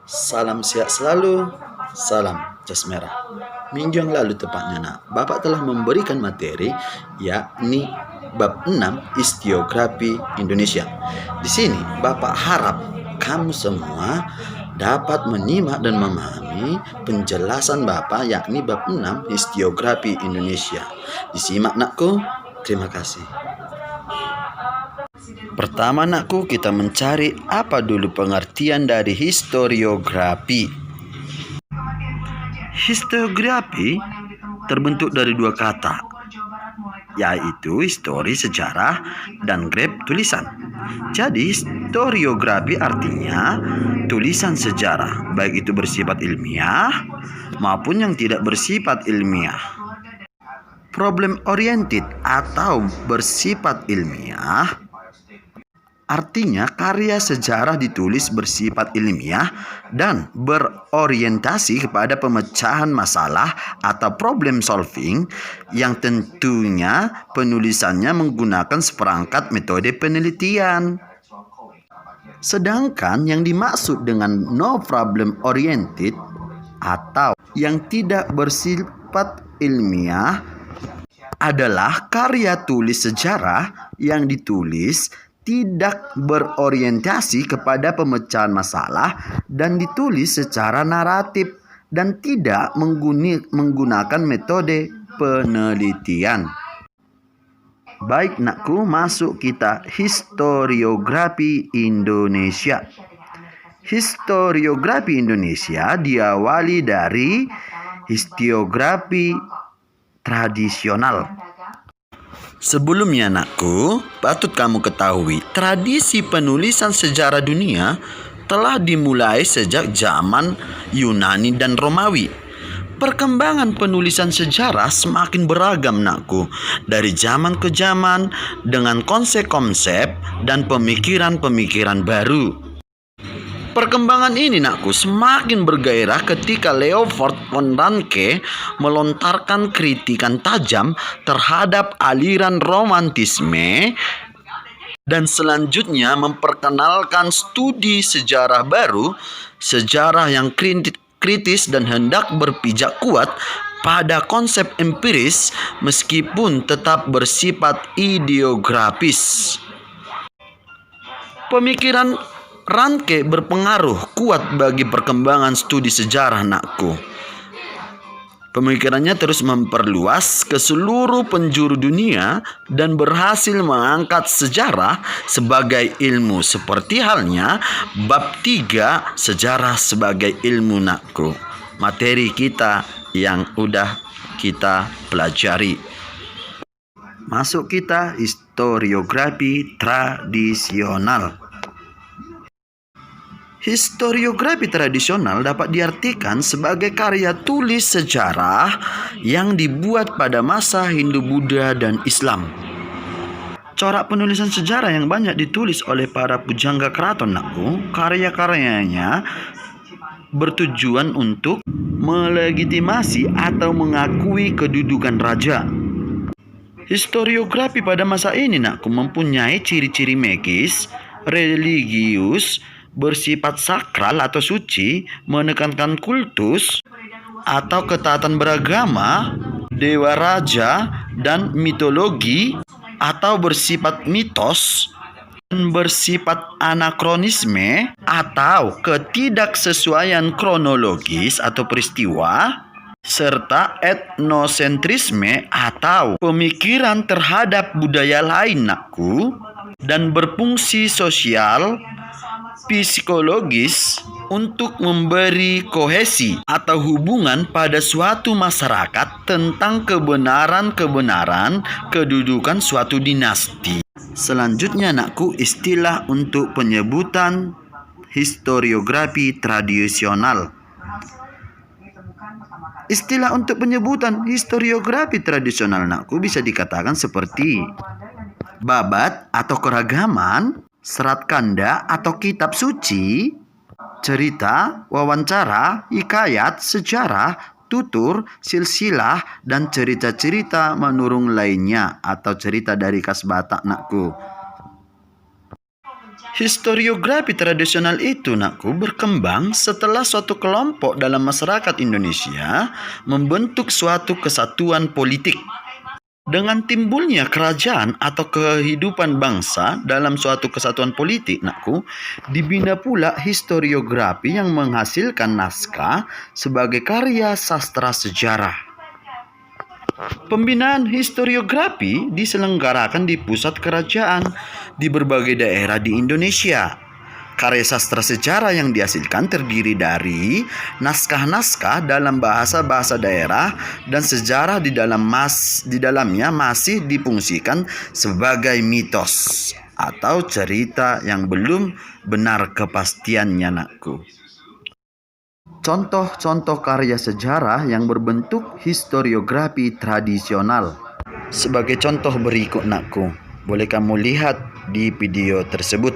Salam sehat selalu, salam jas merah. Minggu yang lalu tepatnya Bapak telah memberikan materi yakni bab 6 Historiografi Indonesia. Di sini Bapak harap kamu semua dapat menyimak dan memahami penjelasan Bapak yakni bab 6 Historiografi Indonesia. Disimak nakku, terima kasih. Pertama nakku, kita mencari apa dulu pengertian dari historiografi. Historiografi terbentuk dari dua kata, yaitu histori sejarah dan graf tulisan. Jadi historiografi artinya tulisan sejarah, baik itu bersifat ilmiah maupun yang tidak bersifat ilmiah. Problem oriented atau bersifat ilmiah artinya karya sejarah ditulis bersifat ilmiah dan berorientasi kepada pemecahan masalah atau problem solving yang tentunya penulisannya menggunakan seperangkat metode penelitian. Sedangkan yang dimaksud dengan no problem oriented atau yang tidak bersifat ilmiah adalah karya tulis sejarah yang ditulis tidak berorientasi kepada pemecahan masalah dan ditulis secara naratif dan tidak menggunakan metode penelitian. Baik nakku, masuk kita historiografi Indonesia. Historiografi Indonesia diawali dari historiografi tradisional. Sebelumnya nakku, patut kamu ketahui, tradisi penulisan sejarah dunia telah dimulai sejak zaman Yunani dan Romawi. Perkembangan penulisan sejarah semakin beragam nakku, dari zaman ke zaman dengan konsep-konsep dan pemikiran-pemikiran baru. Perkembangan ini nakku semakin bergairah ketika Leopold von Ranke melontarkan kritikan tajam terhadap aliran romantisme dan selanjutnya memperkenalkan studi sejarah baru, sejarah yang kritis dan hendak berpijak kuat pada konsep empiris meskipun tetap bersifat ideografis. Pemikiran Ranke berpengaruh kuat bagi perkembangan studi sejarah nakku. Pemikirannya terus memperluas ke seluruh penjuru dunia dan berhasil mengangkat sejarah sebagai ilmu, seperti halnya bab 3 sejarah sebagai ilmu nakku. Materi kita yang udah kita pelajari. Masuk kita historiografi tradisional. Historiografi tradisional dapat diartikan sebagai karya tulis sejarah yang dibuat pada masa Hindu-Buddha dan Islam. Corak penulisan sejarah yang banyak ditulis oleh para pujangga keraton nakku, karya-karyanya bertujuan untuk melegitimasi atau mengakui kedudukan raja. Historiografi pada masa ini nakku mempunyai ciri-ciri magis, religius, bersifat sakral atau suci, menekankan kultus atau ketaatan beragama, dewa raja dan mitologi, atau bersifat mitos dan bersifat anakronisme atau ketidaksesuaian kronologis atau peristiwa, serta etnosentrisme atau pemikiran terhadap budaya lain nakku, dan berfungsi sosial psikologis untuk memberi kohesi atau hubungan pada suatu masyarakat tentang kebenaran kedudukan suatu dinasti. Selanjutnya nakku, istilah untuk penyebutan historiografi tradisional. Istilah untuk penyebutan historiografi tradisional nakku bisa dikatakan seperti babat atau keragaman, serat kanda atau kitab suci, cerita, wawancara, hikayat, sejarah, tutur, silsilah, dan cerita-cerita menurung lainnya atau cerita dari khas Batak nakku. Historiografi tradisional itu, nakku, berkembang setelah suatu kelompok dalam masyarakat Indonesia membentuk suatu kesatuan politik. Dengan timbulnya kerajaan atau kehidupan bangsa dalam suatu kesatuan politik, nakku, dibina pula historiografi yang menghasilkan naskah sebagai karya sastra sejarah. Pembinaan historiografi diselenggarakan di pusat kerajaan di berbagai daerah di Indonesia. Karya sastra sejarah yang dihasilkan terdiri dari naskah-naskah dalam bahasa-bahasa daerah dan sejarah di dalamnya masih difungsikan sebagai mitos atau cerita yang belum benar kepastiannya, nakku. Contoh-contoh karya sejarah yang berbentuk historiografi tradisional. Sebagai contoh berikut, nakku, boleh kamu lihat di video tersebut.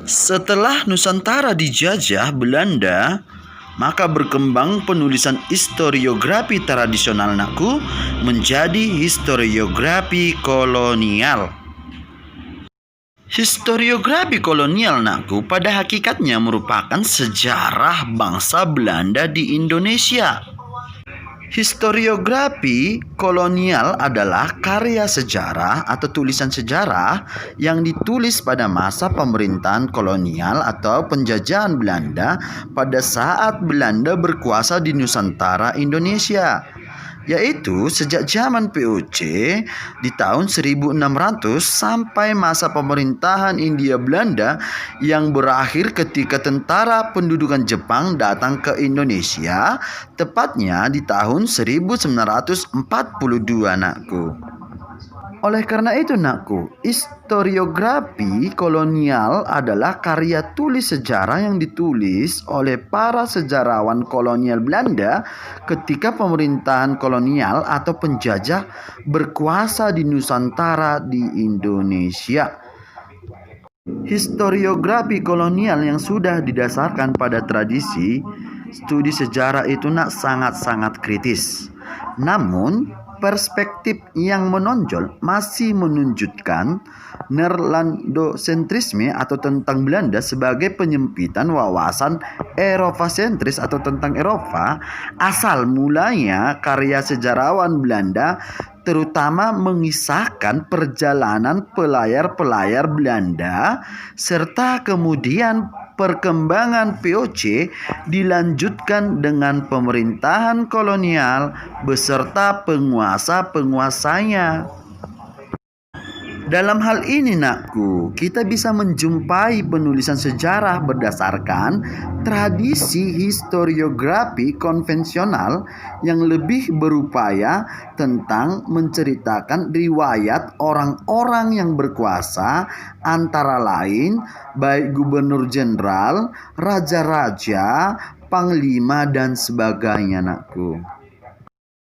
Setelah Nusantara dijajah Belanda, maka berkembang penulisan historiografi tradisional, nakku, menjadi historiografi kolonial. Historiografi kolonial, nakku, pada hakikatnya merupakan sejarah bangsa Belanda di Indonesia. Historiografi kolonial adalah karya sejarah atau tulisan sejarah yang ditulis pada masa pemerintahan kolonial atau penjajahan Belanda pada saat Belanda berkuasa di Nusantara Indonesia, yaitu sejak zaman VOC di tahun 1600 sampai masa pemerintahan Hindia Belanda yang berakhir ketika tentara pendudukan Jepang datang ke Indonesia, tepatnya di tahun 1942, nakku. Oleh karena itu, nakku, historiografi kolonial adalah karya tulis sejarah yang ditulis oleh para sejarawan kolonial Belanda ketika pemerintahan kolonial atau penjajah berkuasa di Nusantara di Indonesia. Historiografi kolonial yang sudah didasarkan pada tradisi studi sejarah itu, nak, sangat-sangat kritis. Namun perspektif yang menonjol masih menunjukkan Nerlandosentrisme atau tentang Belanda sebagai penyempitan wawasan Eropa-sentris atau tentang Eropa. Asal mulanya karya sejarawan Belanda terutama mengisahkan perjalanan pelayar-pelayar Belanda serta kemudian perkembangan VOC dilanjutkan dengan pemerintahan kolonial beserta penguasa-penguasanya. Dalam hal ini, nakku, kita bisa menjumpai penulisan sejarah berdasarkan tradisi historiografi konvensional yang lebih berupaya tentang menceritakan riwayat orang-orang yang berkuasa, antara lain baik gubernur jenderal, raja-raja, panglima, dan sebagainya, nakku.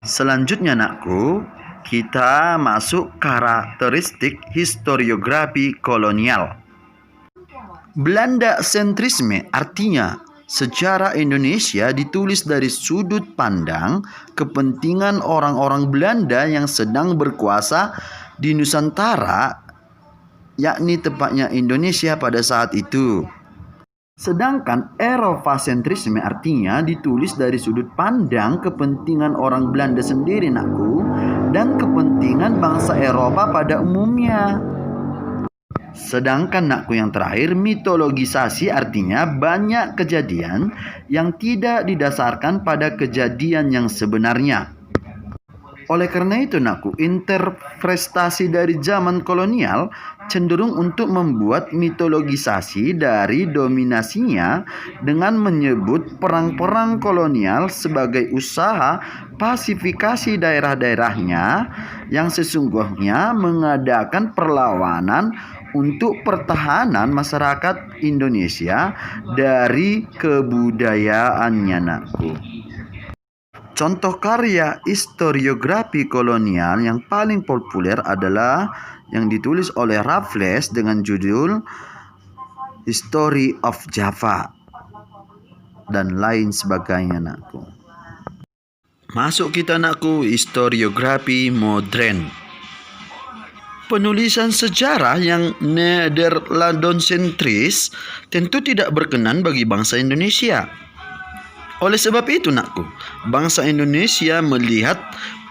Selanjutnya, nakku, kita masuk karakteristik historiografi kolonial. Belanda sentrisme artinya sejarah Indonesia ditulis dari sudut pandang kepentingan orang-orang Belanda yang sedang berkuasa di Nusantara, yakni tepatnya Indonesia pada saat itu. Sedangkan Eropa-sentrisme artinya ditulis dari sudut pandang kepentingan orang Belanda sendiri, nakku, dan kepentingan bangsa Eropa pada umumnya. Sedangkan, nakku, yang terakhir, mitologisasi artinya banyak kejadian yang tidak didasarkan pada kejadian yang sebenarnya. Oleh karena itu, nakku, interpretasi dari zaman kolonial cenderung untuk membuat mitologisasi dari dominasinya dengan menyebut perang-perang kolonial sebagai usaha pasifikasi daerah-daerahnya yang sesungguhnya mengadakan perlawanan untuk pertahanan masyarakat Indonesia dari kebudayaannya, nakku. Contoh karya historiografi kolonial yang paling populer adalah yang ditulis oleh Raffles dengan judul History of Java dan lain sebagainya, nakku. Masuk kita, nakku, historiografi modern. Penulisan sejarah yang Nederlandosentris tentu tidak berkenan bagi bangsa Indonesia. Oleh sebab itu, nakku, bangsa Indonesia melihat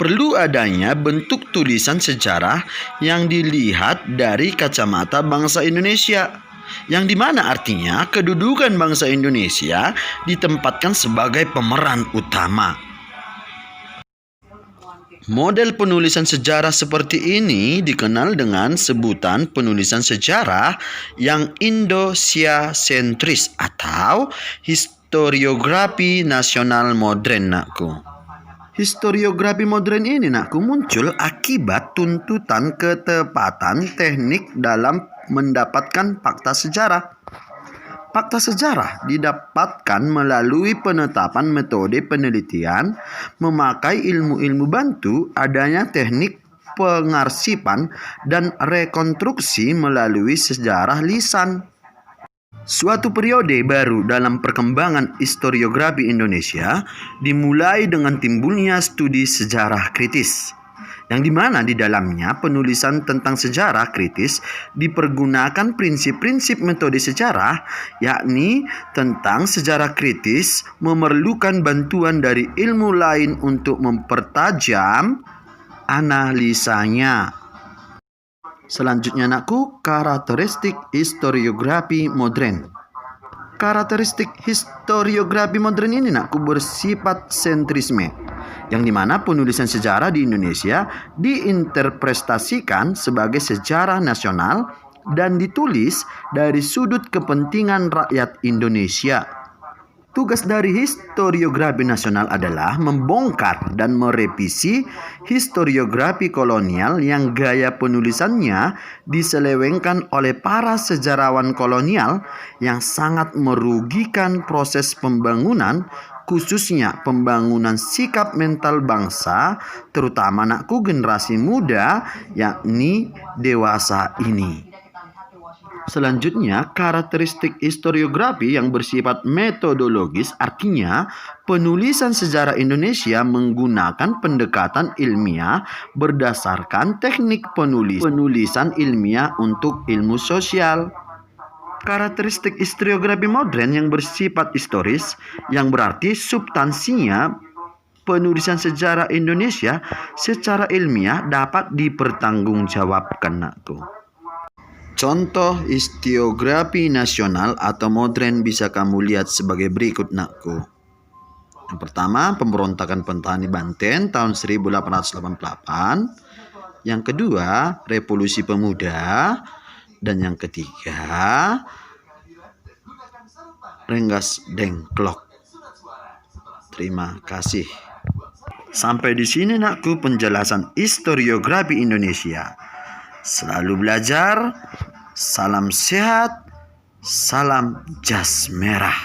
perlu adanya bentuk tulisan sejarah yang dilihat dari kacamata bangsa Indonesia, yang dimana artinya kedudukan bangsa Indonesia ditempatkan sebagai pemeran utama. Model penulisan sejarah seperti ini dikenal dengan sebutan penulisan sejarah yang Indonesia-sentris atau historiografi nasional modern, nakku. Historiografi modern ini, nakku, muncul akibat tuntutan ketepatan teknik dalam mendapatkan fakta sejarah. Fakta sejarah didapatkan melalui penetapan metode penelitian, memakai ilmu-ilmu bantu, adanya teknik pengarsipan, dan rekonstruksi melalui sejarah lisan. Suatu periode baru dalam perkembangan historiografi Indonesia dimulai dengan timbulnya studi sejarah kritis, yang dimana di dalamnya penulisan tentang sejarah kritis dipergunakan prinsip-prinsip metode sejarah, yakni tentang sejarah kritis memerlukan bantuan dari ilmu lain untuk mempertajam analisanya. Selanjutnya, nakku, karakteristik historiografi modern. Karakteristik historiografi modern ini, nakku, bersifat sentrisme, yang dimana penulisan sejarah di Indonesia diinterpretasikan sebagai sejarah nasional dan ditulis dari sudut kepentingan rakyat Indonesia. Tugas dari historiografi nasional adalah membongkar dan merevisi historiografi kolonial yang gaya penulisannya diselewengkan oleh para sejarawan kolonial yang sangat merugikan proses pembangunan, khususnya pembangunan sikap mental bangsa, terutama, nakku, generasi muda, yakni dewasa ini. Selanjutnya, karakteristik historiografi yang bersifat metodologis, artinya penulisan sejarah Indonesia menggunakan pendekatan ilmiah berdasarkan teknik penulisan ilmiah untuk ilmu sosial. Karakteristik historiografi modern yang bersifat historis, yang berarti substansinya penulisan sejarah Indonesia secara ilmiah dapat dipertanggungjawabkan, nakku. Contoh historiografi nasional atau modern bisa kamu lihat sebagai berikut, nakku. Yang pertama, pemberontakan petani Banten tahun 1888. Yang kedua, Revolusi Pemuda. Dan yang ketiga, Rengas Dengklok. Terima kasih. Sampai di sini, nakku, penjelasan historiografi Indonesia. Selalu belajar, salam sehat, salam jas merah.